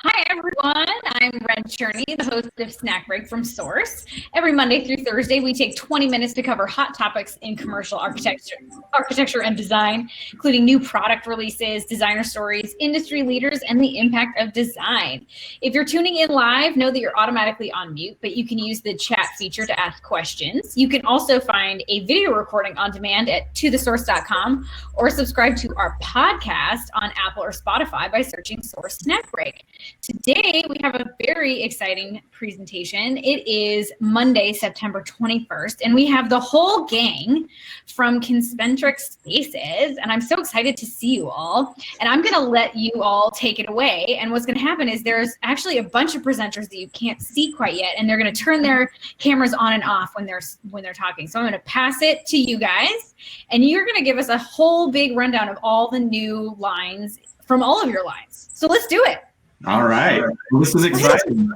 Hi, everyone. I'm Red Cherney, the host of Snack Break from Source. Every Monday through Thursday, we take 20 minutes to cover hot topics in commercial architecture and design, including new product releases, designer stories, industry leaders, and the impact of design. If you're tuning in live, know that you're automatically on mute, but you can use the chat feature to ask questions. You can also find a video recording on demand at tothesource.com or subscribe to our podcast on Apple or Spotify by searching Source Snack Break. Today, we have a very exciting presentation. It is Monday, September 21st, and we have the whole gang from Concentric Spaces, and I'm so excited to see you all. And I'm going to let you all take it away, and what's going to happen is there's actually a bunch of presenters that you can't see quite yet, and they're going to turn their cameras on and off when they're talking. So I'm going to pass it to you guys, and you're going to give us a whole big rundown of all the new lines from all of your lines. So let's do it. All right. Well, this is exciting.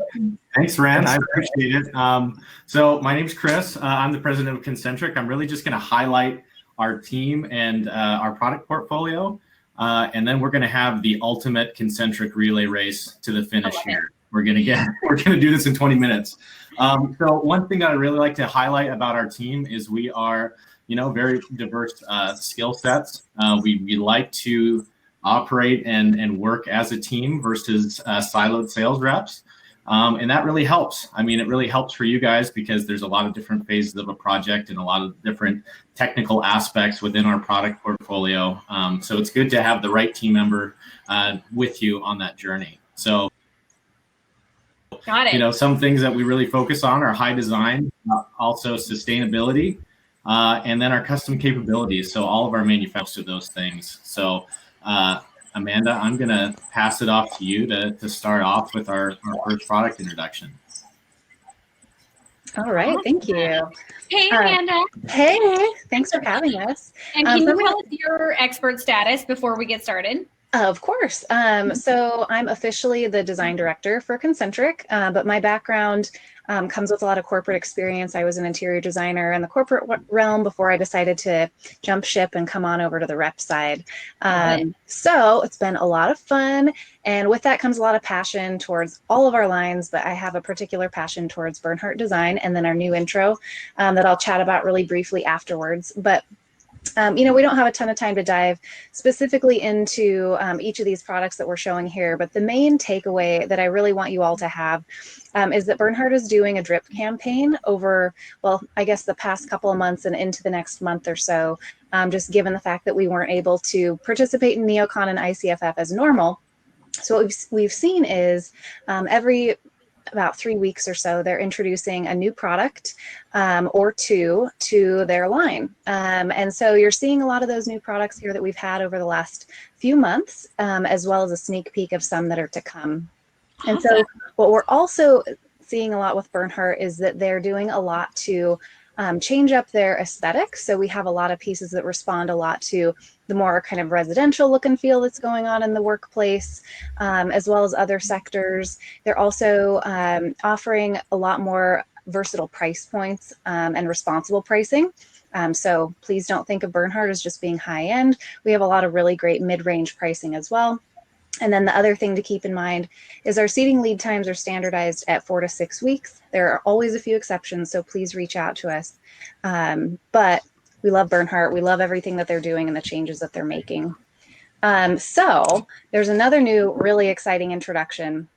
Thanks, Ren. I appreciate it. So my name's Chris. I'm the president of Concentric. I'm really just going to highlight our team and our product portfolio. And then we're going to have the ultimate Concentric relay race to the finish here. We're going to do this in 20 minutes. So one thing that I really like to highlight about our team is we are, very diverse skill sets. We like to operate and work as a team versus siloed sales reps. And that really helps. I mean, it really helps for you guys because there's a lot of different phases of a project and a lot of different technical aspects within our product portfolio. So it's good to have the right team member with you on that journey. So, got it. Some things that we really focus on are high design, also sustainability, and then our custom capabilities. So all of our manufacturers do those things. So Amanda, I'm going to pass it off to you to start off with our first product introduction. All right, thank you. Hey, Amanda. Hey, thanks for having us. And can you tell us your expert status before we get started? Of course. So I'm officially the design director for Concentric, but my background comes with a lot of corporate experience. I was an interior designer in the corporate realm before I decided to jump ship and come on over to the rep side. So it's been a lot of fun. And with that comes a lot of passion towards all of our lines, but I have a particular passion towards Bernhardt design and then our new intro that I'll chat about really briefly afterwards. But we don't have a ton of time to dive specifically into each of these products that we're showing here, but the main takeaway that I really want you all to have is that Bernhardt is doing a drip campaign over, I guess the past couple of months and into the next month or so, just given the fact that we weren't able to participate in NeoCon and ICFF as normal. So what we've seen is every about 3 weeks or so, they're introducing a new product or two to their line. And so you're seeing a lot of those new products here that we've had over the last few months, as well as a sneak peek of some that are to come. And so what we're also seeing a lot with Bernhardt is that they're doing a lot to change up their aesthetics. So we have a lot of pieces that respond a lot to the more kind of residential look and feel that's going on in the workplace, as well as other sectors. They're also offering a lot more versatile price points and responsible pricing. So please don't think of Bernhardt as just being high end. We have a lot of really great mid-range pricing as well. And then the other thing to keep in mind is our seating lead times are standardized at 4 to 6 weeks. There are always a few exceptions, so please reach out to us. But we love Bernhardt. We love everything that they're doing and the changes that they're making. So there's another new really exciting introduction.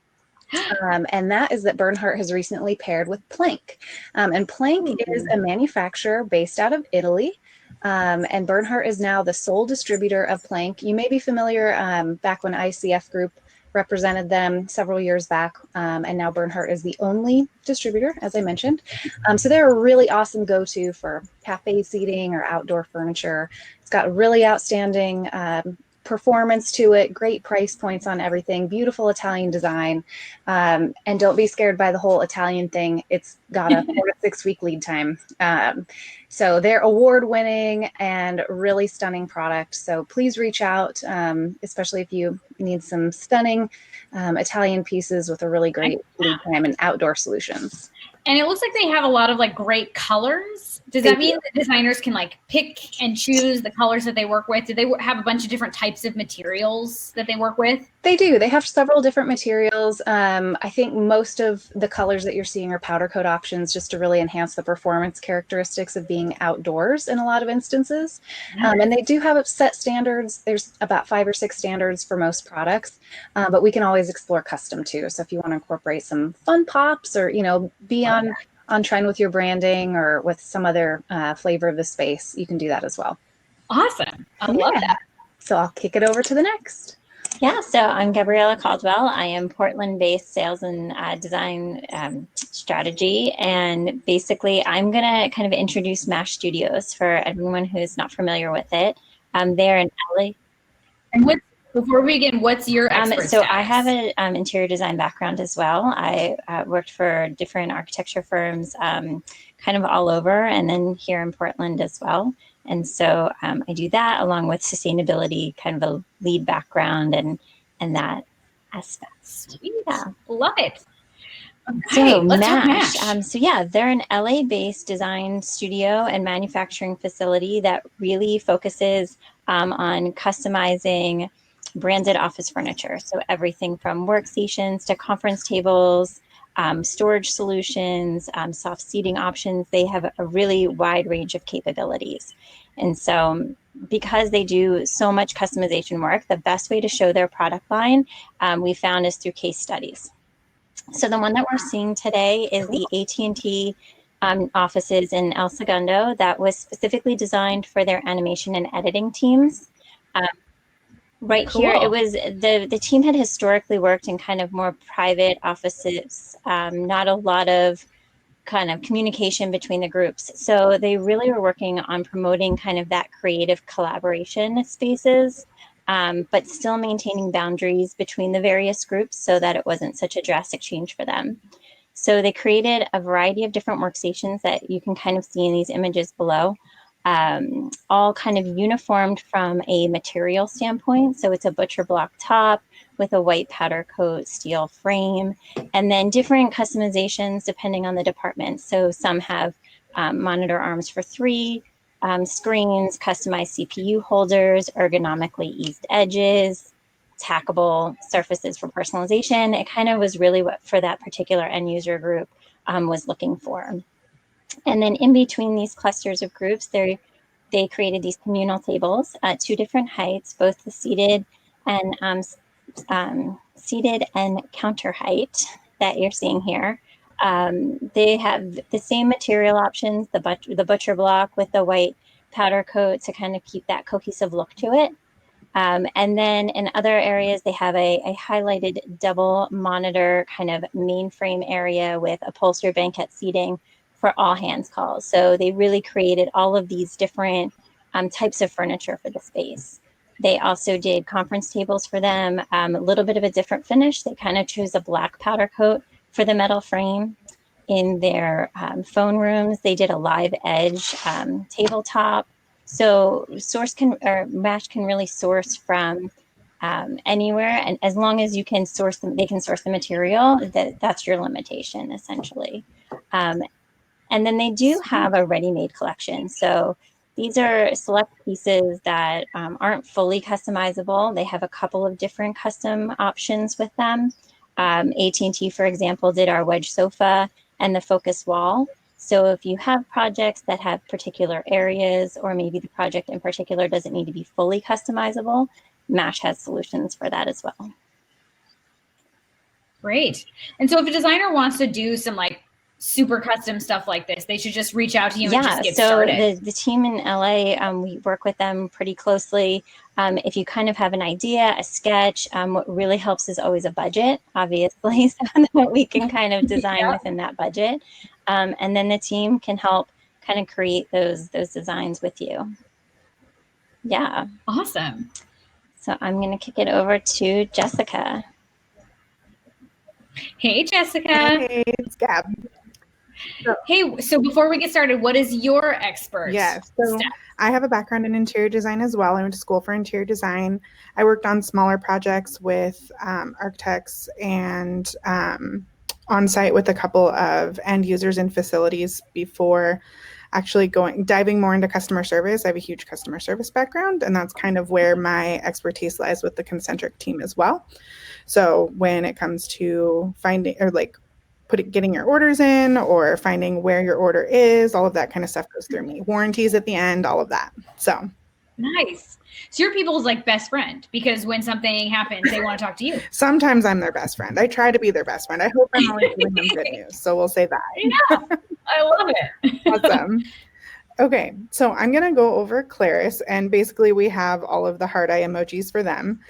And that is that Bernhardt has recently paired with Plank. And Plank is a manufacturer based out of Italy. And Bernhardt is now the sole distributor of Plank. You may be familiar back when ICF Group represented them several years back, and now Bernhardt is the only distributor, as I mentioned. So they're a really awesome go-to for cafe seating or outdoor furniture. It's got really outstanding performance to it, great price points on everything, beautiful Italian design, and don't be scared by the whole Italian thing. It's got a 4 to 6 week lead time. So they're award-winning and really stunning product. So please reach out, especially if you need some stunning Italian pieces with a really great lead time and outdoor solutions. And it looks like they have a lot of great colors Does that mean that designers can like pick and choose the colors that they work with? Do they have a bunch of different types of materials that they work with? They do. They have several different materials. I think most of the colors that you're seeing are powder coat options just to really enhance the performance characteristics of being outdoors in a lot of instances. And they do have set standards. There's about 5 or 6 standards for most products, but we can always explore custom too. So if you want to incorporate some fun pops or, be on trend with your branding or with some other flavor of the space, you can do that as well. Awesome. I love that. So I'll kick it over to the next. Yeah, so I'm Gabriella Caldwell. I am Portland-based sales and design strategy. And basically, I'm going to kind of introduce MASH Studios for everyone who's not familiar with it. They're in LA. And before we begin, what's your expert So status? I have an interior design background as well. I worked for different architecture firms kind of all over, and then here in Portland as well. And so I do that along with sustainability, kind of a lead background and that aspect. Sweet. Yeah. Love it. Okay, So let's talk MASH. So yeah, they're an LA-based design studio and manufacturing facility that really focuses on customizing branded office furniture. So everything from workstations to conference tables, storage solutions, soft seating options. They have a really wide range of capabilities. And so because they do so much customization work, the best way to show their product line we found is through case studies. So the one that we're seeing today is the AT&T offices in El Segundo that was specifically designed for their animation and editing teams. Right Cool. here, it was the team had historically worked in kind of more private offices, not a lot of kind of communication between the groups. So they really were working on promoting kind of that creative collaboration spaces, but still maintaining boundaries between the various groups so that it wasn't such a drastic change for them. So they created a variety of different workstations that you can kind of see in these images below. All kind of uniformed from a material standpoint. So it's a butcher block top with a white powder coat steel frame, and then different customizations depending on the department. So some have monitor arms for 3, screens, customized CPU holders, ergonomically eased edges, tackable surfaces for personalization. It kind of was really what for that particular end user group was looking for. And then in between these clusters of groups, they created these communal tables at 2 different heights, both the seated and counter height that you're seeing here. They have the same material options, the butcher block with the white powder coat to kind of keep that cohesive look to it. And then in other areas, they have a highlighted double monitor kind of mainframe area with upholstered banquette seating for all hands calls. So they really created all of these different types of furniture for the space. They also did conference tables for them, a little bit of a different finish. They kind of chose a black powder coat for the metal frame. In their phone rooms, they did a live edge tabletop. So MASH can really source from anywhere, and as long as you can source them, they can source the material. That's your limitation essentially. And then they do have a ready-made collection. So these are select pieces that aren't fully customizable. They have a couple of different custom options with them. AT&T, for example, did our wedge sofa and the focus wall. So if you have projects that have particular areas, or maybe the project in particular doesn't need to be fully customizable, MASH has solutions for that as well. Great. And so if a designer wants to do some like super custom stuff like this, they should just reach out to you and just get started. So the team in LA, we work with them pretty closely. If you kind of have an idea, a sketch, what really helps is always a budget, obviously, so that we can kind of design within that budget. And then the team can help kind of create those designs with you. Yeah. Awesome. So I'm going to kick it over to Jessica. Hey, Jessica. Hey, it's Gab. Hey, so before we get started, what is your expert? Yes, so I have a background in interior design as well. I went to school for interior design. I worked on smaller projects with architects and on site with a couple of end users and facilities before actually diving more into customer service. I have a huge customer service background, and that's kind of where my expertise lies with the Concentric team as well. So when it comes to finding or like getting your orders in or finding where your order is, all of that kind of stuff goes through me. Warranties at the end, all of that. So nice. So you're people's like best friend, because when something happens, they want to talk to you. Sometimes I'm their best friend. I try to be their best friend. I hope I'm always giving them good news. So we'll say that. Yeah, I love it. Awesome. Okay, so I'm going to go over Claris, and basically we have all of the heart eye emojis for them.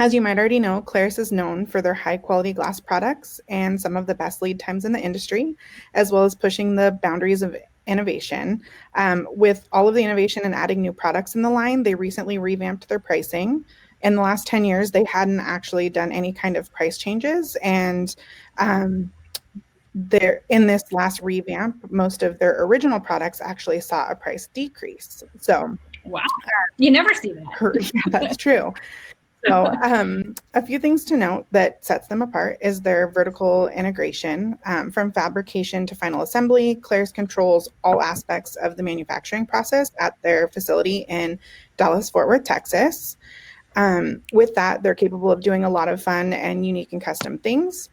As you might already know, Claris is known for their high quality glass products and some of the best lead times in the industry, as well as pushing the boundaries of innovation. With all of the innovation and adding new products in the line, they recently revamped their pricing. In the last 10 years, they hadn't actually done any kind of price changes, and in this last revamp, most of their original products actually saw a price decrease. So, wow, you never see that. Yeah, that's true. So a few things to note that sets them apart is their vertical integration. From fabrication to final assembly, Claris controls all aspects of the manufacturing process at their facility in Dallas-Fort Worth, Texas. With that, they're capable of doing a lot of fun and unique and custom things.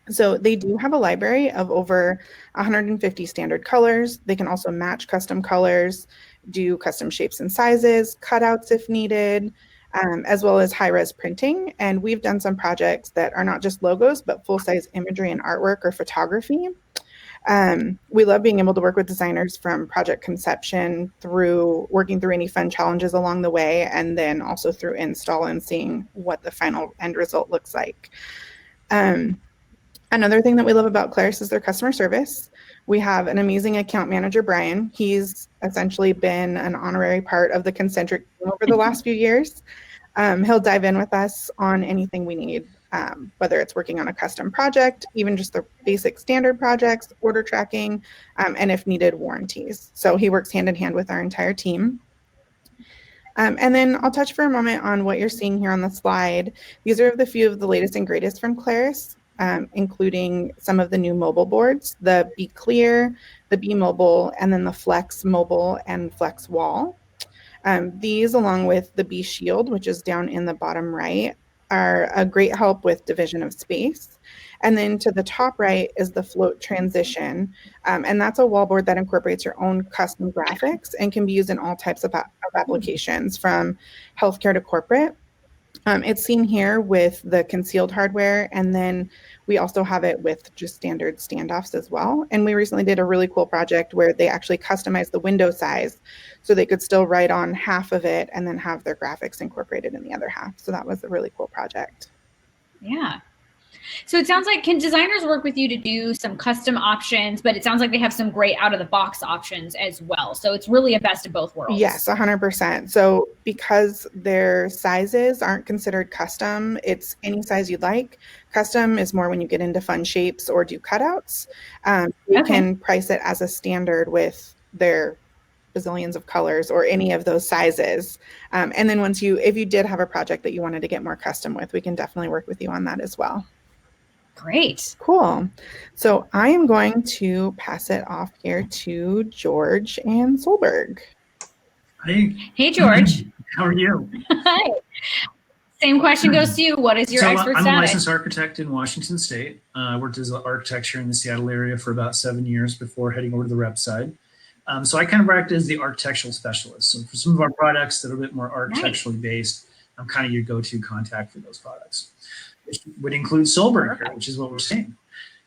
So they do have a library of over 150 standard colors. They can also match custom colors, do custom shapes and sizes, cutouts if needed, as well as high-res printing. And we've done some projects that are not just logos, but full-size imagery and artwork or photography. We love being able to work with designers from project conception through working through any fun challenges along the way, and then also through install and seeing what the final end result looks like. Another thing that we love about Claris is their customer service. We have an amazing account manager, Brian. He's essentially been an honorary part of the Concentric team over the last few years. He'll dive in with us on anything we need, whether it's working on a custom project, even just the basic standard projects, order tracking, and if needed, warranties. So he works hand in hand with our entire team. And then I'll touch for a moment on what you're seeing here on the slide. These are the few of the latest and greatest from Claris, including some of the new mobile boards, the Be Clear, the Be Mobile, and then the Flex Mobile and Flex Wall. These, along with the Be Shield, which is down in the bottom right, are a great help with division of space. And then to the top right is the Float Transition, and that's a wallboard that incorporates your own custom graphics and can be used in all types of applications, from healthcare to corporate. It's seen here with the concealed hardware, and then we also have it with just standard standoffs as well. And we recently did a really cool project where they actually customized the window size so they could still write on half of it and then have their graphics incorporated in the other half. So that was a really cool project. Yeah. So it sounds like, can designers work with you to do some custom options, but it sounds like they have some great out of the box options as well. So it's really a best of both worlds. Yes, 100%. So because their sizes aren't considered custom, it's any size you'd like. Custom is more when you get into fun shapes or do cutouts. You can price it as a standard with their bazillions of colors or any of those sizes. And then if you did have a project that you wanted to get more custom with, we can definitely work with you on that as well. Great. Cool. So I am going to pass it off here to George and Solberg. Hey, George. How are you? Hi. Same question goes to you. What is your expert status? I'm a licensed architect in Washington State. I worked as an architecture in the Seattle area for about 7 years before heading over to the rep side. So I kind of act as the architectural specialist. So for some of our products that are a bit more architecturally based, I'm kind of your go-to contact for those products, which would include Solberg here, which is what we're seeing.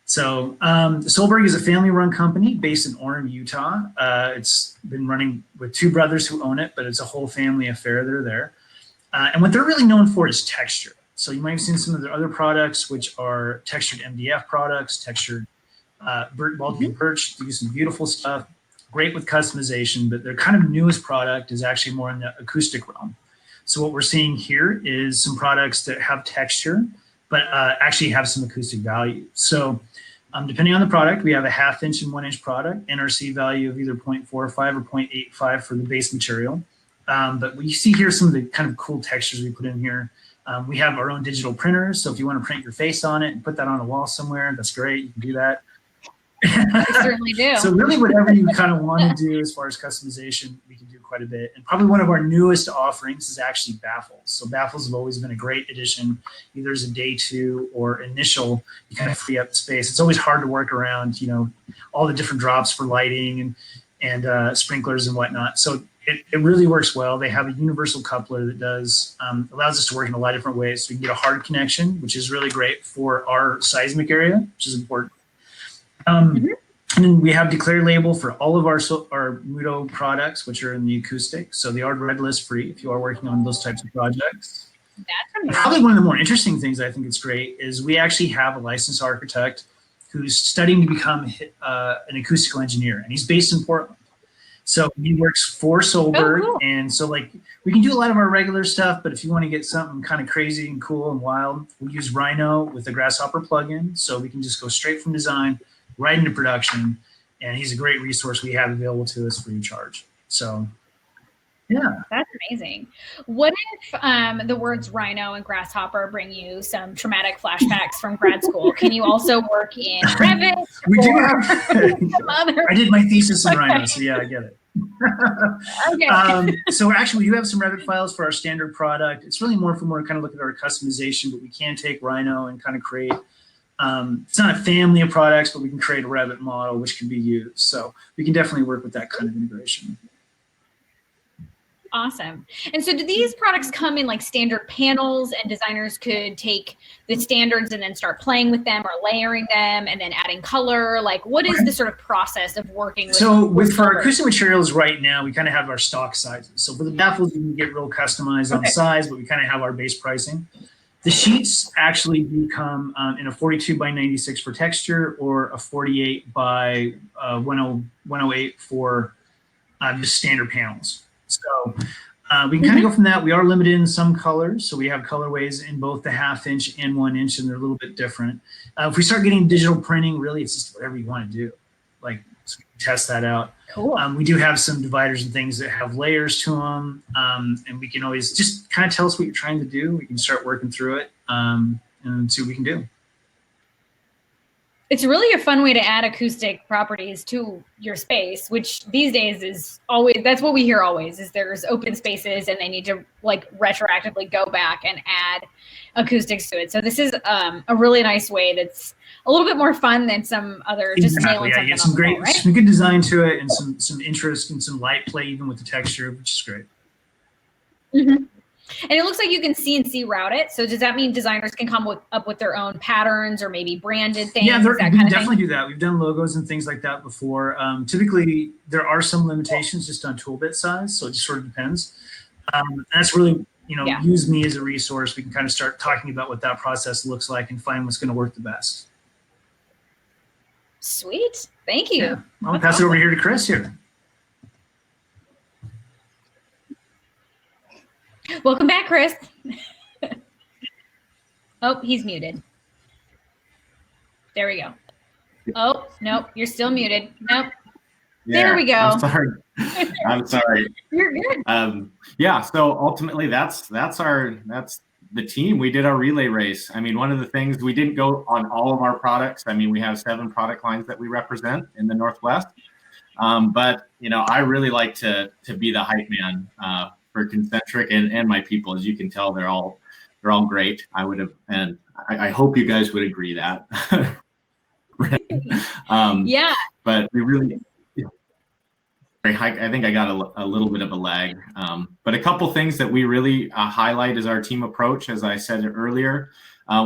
So Solberg is a family-run company based in Orem, Utah. It's been running with 2 brothers who own it, but it's a whole family affair. They're there. And what they're really known for is texture. So you might have seen some of their other products, which are textured MDF products, textured Baltic birch. They use some beautiful stuff, great with customization, but their kind of newest product is actually more in the acoustic realm. So what we're seeing here is some products that have texture, but actually have some acoustic value. So depending on the product, we have a 1/2 inch and 1 inch product, NRC value of either 0.45 or 0.85 for the base material. But you see here some of the kind of cool textures we put in here. We have our own digital printers. So if you want to print your face on it and put that on a wall somewhere, that's great. You can do that. I certainly do. So really whatever you kind of want to do as far as customization, we can do quite a bit. And probably one of our newest offerings is actually baffles. So baffles have always been a great addition, either as a day two or initial, you kind of free up space. It's always hard to work around, all the different drops for lighting and sprinklers and whatnot. So it really works well. They have a universal coupler that allows us to work in a lot of different ways. So we can get a hard connection, which is really great for our seismic area, which is important. And then we have declare label for all of our Mudo products, which are in the acoustic. So they are red list free if you are working on those types of projects. That's amazing. Probably one of the more interesting things I think it's great is we actually have a licensed architect who's studying to become an acoustical engineer, and he's based in Portland. So he works for Solberg, cool. And so we can do a lot of our regular stuff, but if you want to get something kind of crazy and cool and wild, we use Rhino with the Grasshopper plugin, so we can just go straight from design right into production, and he's a great resource we have available to us free of charge. So, yeah. That's amazing. What if the words Rhino and Grasshopper bring you some traumatic flashbacks from grad school? Can you also work in Revit? We do have. Some other? I did my thesis in Rhino, so yeah, I get it. Okay. So actually, we do have some Revit files for our standard product. It's really more from where we kind of look at our customization, but we can take Rhino and kind of create. It's not a family of products, but we can create a Revit model which can be used. So we can definitely work with that kind of integration. Awesome. And so do these products come in like standard panels, and designers could take the standards and then start playing with them or layering them and then adding color? Like, what is the sort of process of working with? So for our acoustic materials right now, we kind of have our stock sizes. So for the baffles, you can get real customized on size, but we kind of have our base pricing. The sheets actually do come in a 42 by 96 for texture, or a 48 by 108 for just standard panels. So we can kind of go from that. We are limited in some colors. So we have colorways in both the 1/2 inch and 1 inch, and they're a little bit different. If we start getting digital printing, really, it's just whatever you want to do. Like, so test that out. Cool. We do have some dividers and things that have layers to them. And we can always just kind of tell us what you're trying to do. We can start working through it and see what we can do. It's really a fun way to add acoustic properties to your space, which these days is always, that's what we hear always, is there's open spaces and they need to like retroactively go back and add acoustics to it. So this is a really nice way that's a little bit more fun than some other just nailing something some on great, the wall, right? some good design to it, and some interest and some light play even with the texture, which is great. Mm-hmm. And it looks like you can CNC route it. So does that mean designers can come up with their own patterns or maybe branded things? Yeah, that we kind can of definitely thing? do that. We've done logos and things like that before. Typically, there are some limitations just on tool bit size, so it just sort of depends. That's really, use me as a resource. We can kind of start talking about what that process looks like and find what's going to work the best. Sweet. Thank you. Yeah. I'll pass it over here to Chris here. Welcome back, Chris. Oh, he's muted. There we go. Oh, nope, you're still muted. Nope. Yeah, there we go. I'm sorry. I'm sorry. You're good. Yeah, so ultimately that's the team. We did our relay race. I mean, one of the things, we didn't go on all of our products. I mean, we have 7 product lines that we represent in the Northwest. But I really like to be the hype man for Concentric and my people. As you can tell, they're all great. I would have, and I hope you guys would agree that. Yeah. But we really, I think I got a little bit of a lag. But a couple things that we really highlight is our team approach. As I said earlier,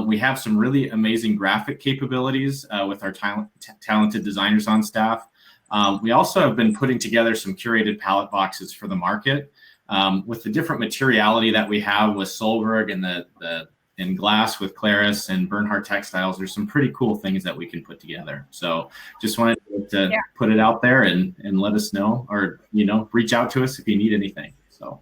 we have some really amazing graphic capabilities with our talented designers on staff. We also have been putting together some curated palette boxes for the market. With the different materiality that we have with Solberg and in glass with Claris and Bernhardt textiles, there's some pretty cool things that we can put together. So just wanted to put it out there and let us know, or reach out to us if you need anything. So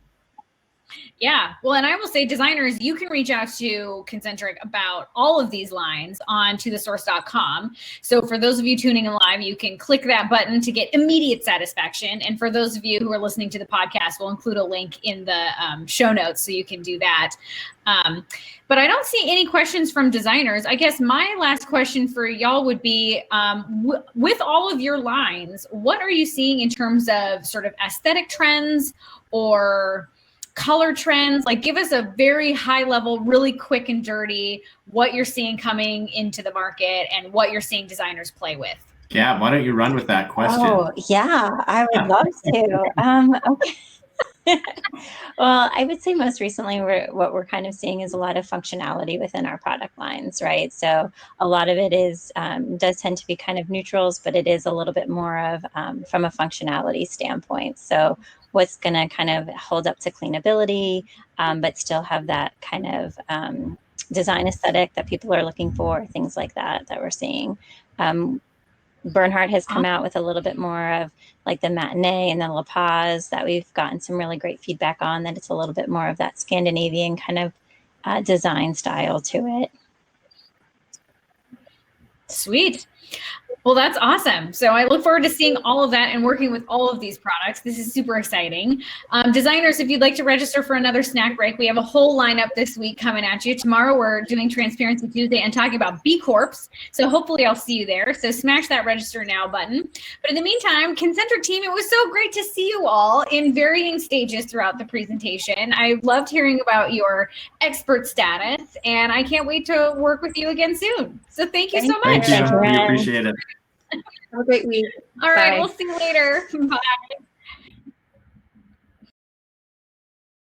Yeah, well, and I will say, designers, you can reach out to Concentric about all of these lines on tothesource.com. So for those of you tuning in live, you can click that button to get immediate satisfaction. And for those of you who are listening to the podcast, we'll include a link in the show notes so you can do that. But I don't see any questions from designers. I guess my last question for y'all would be, with all of your lines, what are you seeing in terms of sort of aesthetic trends or color trends? Like, give us a very high level, really quick and dirty, what you're seeing coming into the market and what you're seeing designners play with. Yeah, why don't you run with that question? Oh, yeah, I would love to. Okay. Well, I would say most recently what we're kind of seeing is a lot of functionality within our product lines, right? So a lot of it is does tend to be kind of neutrals, but it is a little bit more of from a functionality standpoint. So what's going to kind of hold up to cleanability, but still have that kind of design aesthetic that people are looking for, things like that we're seeing. Bernhardt has come out with a little bit more of like the matinee and the La Paz that we've gotten some really great feedback on, that it's a little bit more of that Scandinavian kind of design style to it. Sweet. Well, that's awesome. So I look forward to seeing all of that and working with all of these products. This is super exciting. Designers, if you'd like to register for another snack break, we have a whole lineup this week coming at you. Tomorrow we're doing Transparency Tuesday and talking about B Corps. So hopefully I'll see you there. So smash that register now button. But in the meantime, Concentric team, it was so great to see you all in varying stages throughout the presentation. I loved hearing about your expert status, and I can't wait to work with you again soon. So thank you so much. Thank you. We appreciate it. Have a great week. All right, Bye. we'll see you later. Bye.